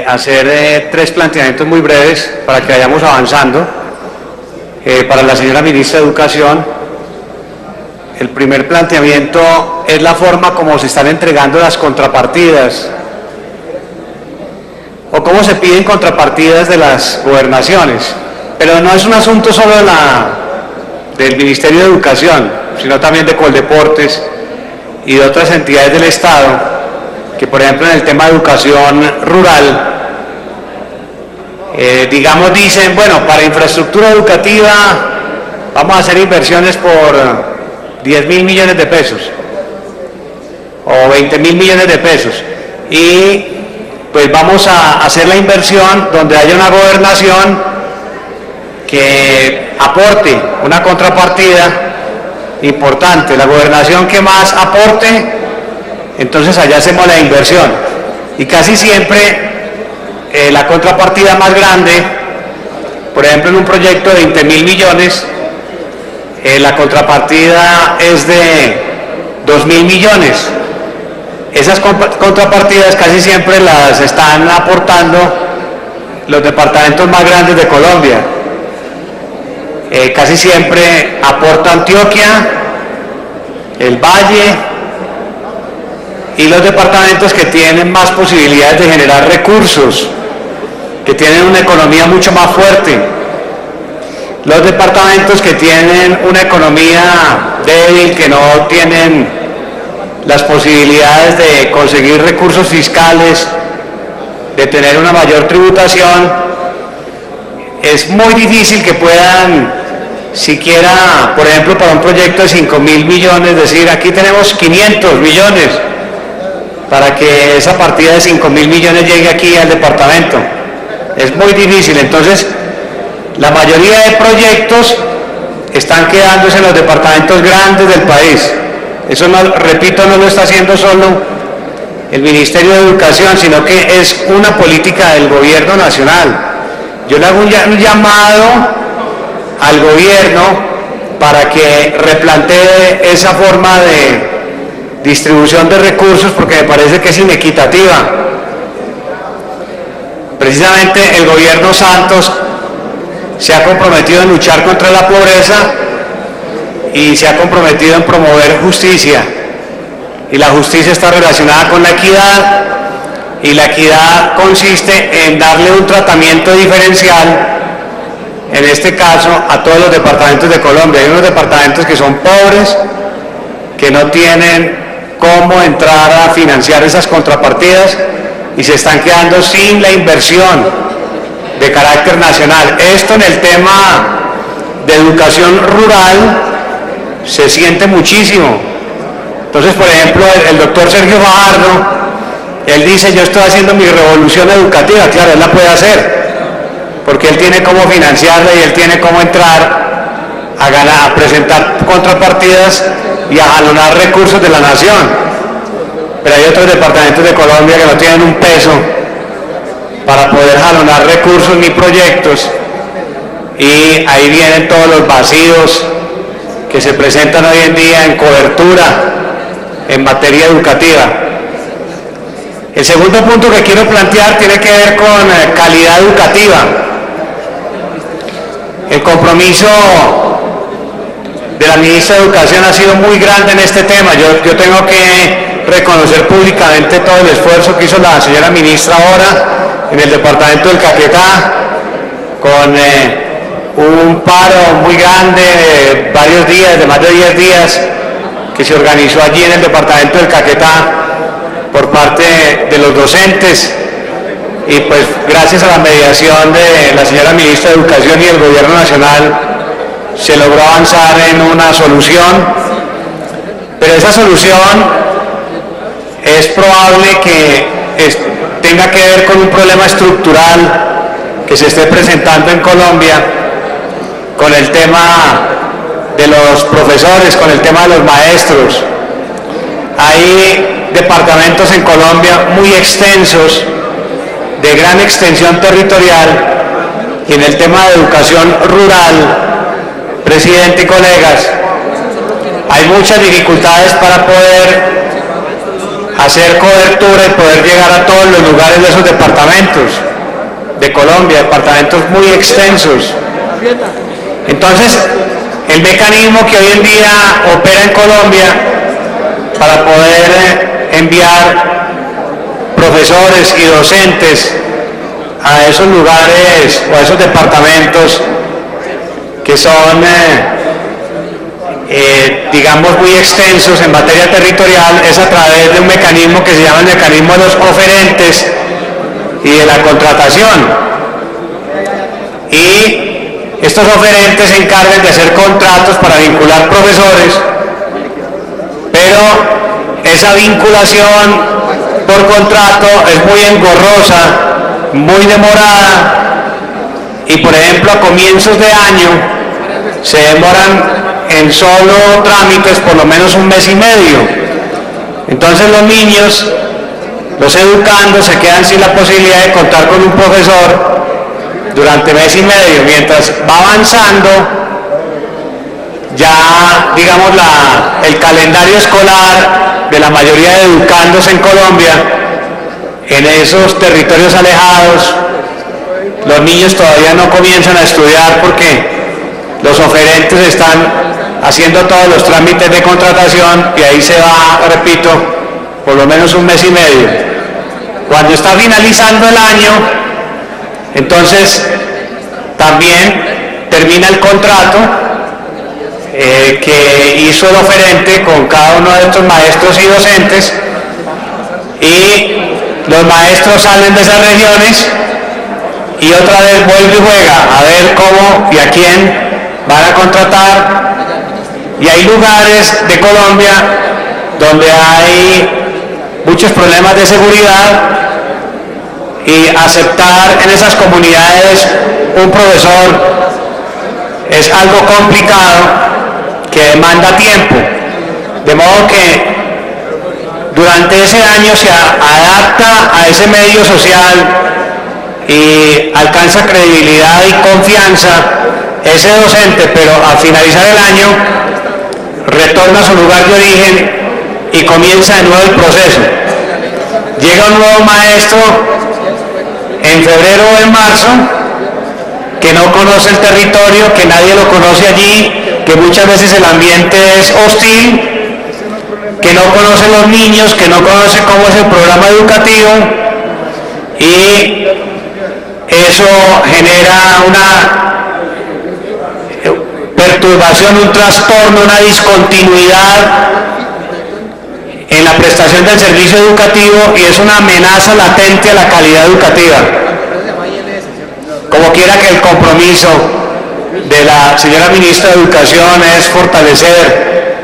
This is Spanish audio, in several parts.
hacer tres planteamientos muy breves para que vayamos avanzando. Para la señora ministra de Educación, el primer planteamiento es la forma como se están entregando las contrapartidas o cómo se piden contrapartidas de las gobernaciones, pero no es un asunto solo del Ministerio de Educación, sino también de Coldeportes y de otras entidades del Estado, que por ejemplo en el tema de educación rural, digamos, dicen, bueno, para infraestructura educativa vamos a hacer inversiones por 10.000 millones de pesos o 20.000 millones de pesos y pues vamos a hacer la inversión donde haya una gobernación que aporte una contrapartida importante, la gobernación que más aporte, entonces allá hacemos la inversión y casi siempre la contrapartida más grande, por ejemplo en un proyecto de 20.000 millones, la contrapartida es de 2.000 millones. Esas contrapartidas casi siempre las están aportando los departamentos más grandes de Colombia. Casi siempre aporta Antioquia, el Valle y los departamentos que tienen más posibilidades de generar recursos, que tienen una economía mucho más fuerte. Los departamentos que tienen una economía débil, que no tienen las posibilidades de conseguir recursos fiscales, de tener una mayor tributación, es muy difícil que puedan siquiera, por ejemplo, para un proyecto de 5.000 millones, decir aquí tenemos 500 millones para que esa partida de 5.000 millones llegue aquí al departamento. Es muy difícil, entonces la mayoría de proyectos están quedándose en los departamentos grandes del país. Eso, no, repito, no lo está haciendo solo el Ministerio de Educación, sino que es una política del gobierno nacional. Yo le hago un llamado al gobierno para que replantee esa forma de distribución de recursos, porque me parece que es inequitativa. Precisamente el gobierno Santos se ha comprometido en luchar contra la pobreza y se ha comprometido en promover justicia. Y la justicia está relacionada con la equidad, y la equidad consiste en darle un tratamiento diferencial, en este caso, a todos los departamentos de Colombia. Hay unos departamentos que son pobres, que no tienen cómo entrar a financiar esas contrapartidas y se están quedando sin la inversión de carácter nacional. Esto en el tema de educación rural se siente muchísimo. Entonces, por ejemplo, el doctor Sergio Fajardo, él dice, yo estoy haciendo mi revolución educativa. Claro, él la puede hacer, porque él tiene cómo financiarla y él tiene cómo entrar a ganar, a presentar contrapartidas y a jalonar recursos de la nación. Pero hay otros departamentos de Colombia que no tienen un peso para poder jalonar recursos ni proyectos, y ahí vienen todos los vacíos que se presentan hoy en día en cobertura en materia educativa. El segundo punto que quiero plantear tiene que ver con calidad educativa. El compromiso de la ministra de Educación ha sido muy grande en este tema. Yo tengo que reconocer públicamente todo el esfuerzo que hizo la señora ministra ahora en el departamento del Caquetá, con un paro muy grande de varios días, de más de 10 días, que se organizó allí en el departamento del Caquetá por parte de los docentes, y pues gracias a la mediación de la señora ministra de Educación y el gobierno nacional se logró avanzar en una solución, pero esa solución es probable que tenga que ver con un problema estructural que se esté presentando en Colombia, con el tema de los profesores, con el tema de los maestros. Hay departamentos en Colombia muy extensos, de gran extensión territorial, y en el tema de educación rural, presidente y colegas, hay muchas dificultades para poder hacer cobertura y poder llegar a todos los lugares de esos departamentos de Colombia, departamentos muy extensos. Entonces, el mecanismo que hoy en día opera en Colombia para poder enviar profesores y docentes a esos lugares o a esos departamentos que son, digamos, muy extensos en materia territorial, es a través de un mecanismo que se llama el mecanismo de los oferentes y de la contratación. Y estos oferentes se encargan de hacer contratos para vincular profesores, pero esa vinculación por contrato es muy engorrosa, muy demorada, y por ejemplo a comienzos de año se demoran en solo trámites por lo menos un mes y medio. Entonces los niños, los educandos, se quedan sin la posibilidad de contar con un profesor durante mes y medio. Mientras va avanzando, ya digamos el calendario escolar de la mayoría de educandos en Colombia, en esos territorios alejados, los niños todavía no comienzan a estudiar porque los oferentes están haciendo todos los trámites de contratación y ahí se va, repito, por lo menos un mes y medio. Cuando está finalizando el año, entonces también termina el contrato que hizo el oferente con cada uno de estos maestros y docentes, y los maestros salen de esas regiones y otra vez vuelve y juega a ver cómo y a quién van a contratar. Y hay lugares de Colombia donde hay muchos problemas de seguridad, y aceptar en esas comunidades un profesor es algo complicado que demanda tiempo, de modo que durante ese año se adapta a ese medio social y alcanza credibilidad y confianza ese docente, pero al finalizar el año retorna a su lugar de origen y comienza de nuevo el proceso. Llega un nuevo maestro en febrero o en marzo, que no conoce el territorio, que nadie lo conoce allí, que muchas veces el ambiente es hostil, que no conoce los niños, que no conoce cómo es el programa educativo, y eso genera una perturbación, un trastorno, una discontinuidad en la prestación del servicio educativo, y es una amenaza latente a la calidad educativa. Como quiera que el compromiso de la señora ministra de Educación es fortalecer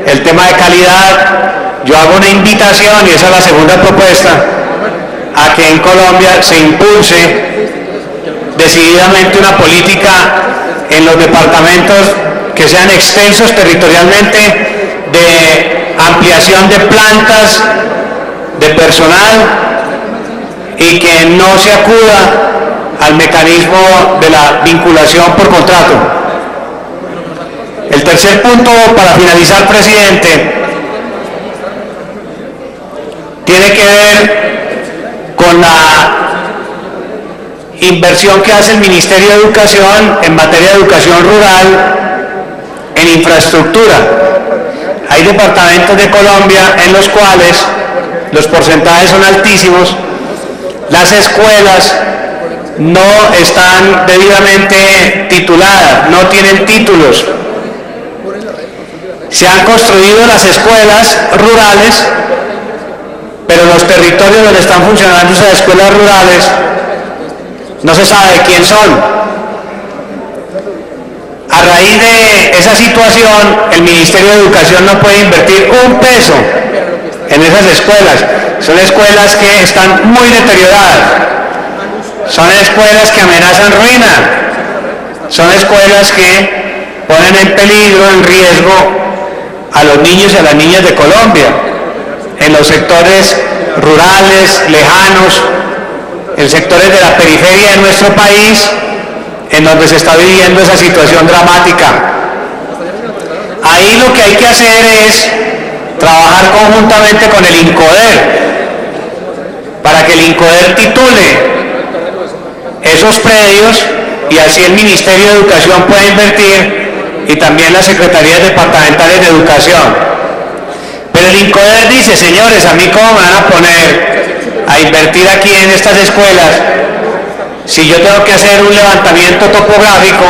el tema de calidad, yo hago una invitación, y esa es la segunda propuesta, a que en Colombia se impulse decididamente una política en los departamentos que sean extensos territorialmente, de ampliación de plantas, de personal, y que no se acuda al mecanismo de la vinculación por contrato. El tercer punto, para finalizar, presidente, tiene que ver con la inversión que hace el Ministerio de Educación en materia de educación rural, en infraestructura. Hay departamentos de Colombia en los cuales los porcentajes son altísimos, las escuelas no están debidamente tituladas, no tienen títulos. Se han construido las escuelas rurales, pero los territorios donde están funcionando esas escuelas rurales no se sabe quién son. A raíz de esa situación, el Ministerio de Educación no puede invertir un peso en esas escuelas. Son escuelas que están muy deterioradas, son escuelas que amenazan ruina, son escuelas que ponen en peligro, en riesgo a los niños y a las niñas de Colombia, en los sectores rurales, lejanos, en sectores de la periferia de nuestro país, en donde se está viviendo esa situación dramática. Ahí lo que hay que hacer es trabajar conjuntamente con el INCODER para que el INCODER titule esos predios y así el Ministerio de Educación pueda invertir y también las secretarías departamentales de educación. Pero el INCODER dice, señores, a mí cómo me van a poner a invertir aquí en estas escuelas si yo tengo que hacer un levantamiento topográfico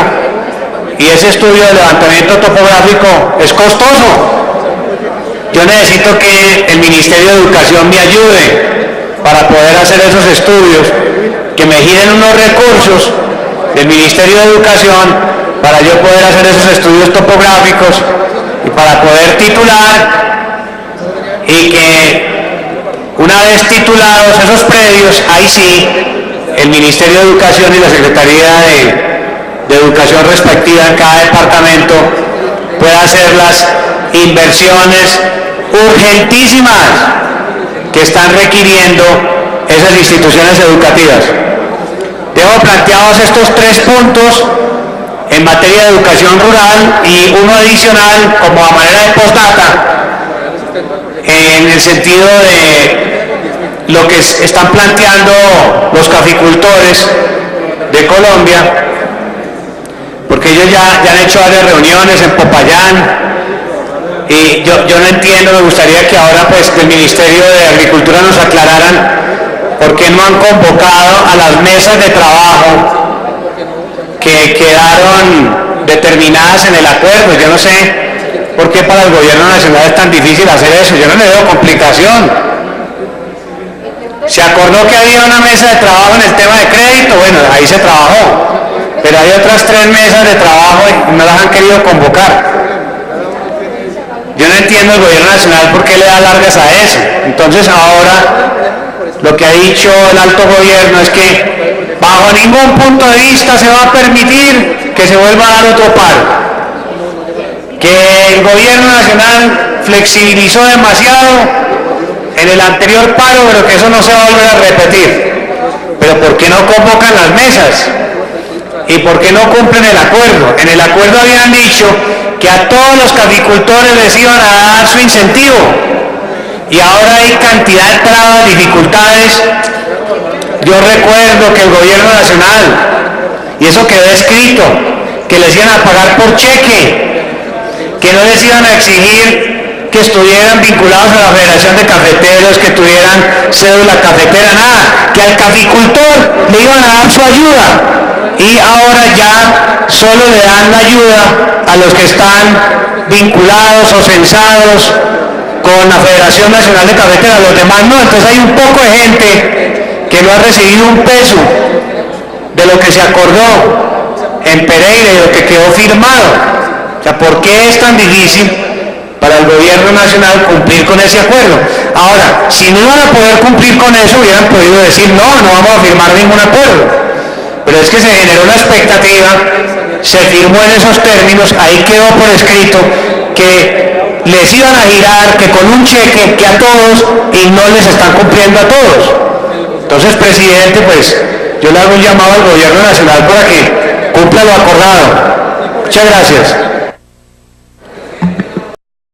y ese estudio de levantamiento topográfico es costoso. Yo necesito que el Ministerio de Educación me ayude para poder hacer esos estudios, que me giren unos recursos del Ministerio de Educación para yo poder hacer esos estudios topográficos y para poder titular, y que una vez titulados esos predios, ahí sí, el Ministerio de Educación y la Secretaría de Educación respectiva en cada departamento pueda hacer las inversiones urgentísimas que están requiriendo esas instituciones educativas. Dejo planteados estos 3 puntos en materia de educación rural y uno adicional como a manera de postdata en el sentido de lo que están planteando los caficultores de Colombia, porque ellos ya han hecho varias reuniones en Popayán. Y yo no entiendo, me gustaría que ahora pues del Ministerio de Agricultura nos aclararan por qué no han convocado a las mesas de trabajo que quedaron determinadas en el acuerdo. Yo no sé por qué para el gobierno nacional es tan difícil hacer eso, yo no le veo complicación. Se acordó que había una mesa de trabajo en el tema de crédito, bueno, ahí se trabajó, pero hay otras 3 mesas de trabajo y no las han querido convocar. Yo no entiendo el gobierno nacional por qué le da largas a eso. Entonces ahora lo que ha dicho el alto gobierno es que bajo ningún punto de vista se va a permitir que se vuelva a dar otro paro. Que el gobierno nacional flexibilizó demasiado en el anterior paro, pero que eso no se va a volver a repetir. Pero ¿por qué no convocan las mesas? ¿Y por qué no cumplen el acuerdo? En el acuerdo habían dicho que a todos los caficultores les iban a dar su incentivo y ahora hay cantidad de trabas, dificultades. Yo recuerdo que el gobierno nacional, y eso quedó escrito, que les iban a pagar por cheque, que no les iban a exigir que estuvieran vinculados a la Federación de Cafeteros, que tuvieran cédula cafetera, nada, que al caficultor le iban a dar su ayuda. Y ahora ya solo le dan la ayuda a los que están vinculados o censados con la Federación Nacional de Cafeteras, los demás no. Entonces hay un poco de gente que no ha recibido un peso de lo que se acordó en Pereira y lo que quedó firmado. O sea, ¿por qué es tan difícil para el gobierno nacional cumplir con ese acuerdo? Ahora, si no iban a poder cumplir con eso, hubieran podido decir no vamos a firmar ningún acuerdo. Pero es que se generó una expectativa, se firmó en esos términos, ahí quedó por escrito que les iban a girar, que con un cheque, que a todos, y no les están cumpliendo a todos. Entonces, presidente, pues yo le hago un llamado al gobierno nacional para que cumpla lo acordado. Muchas gracias.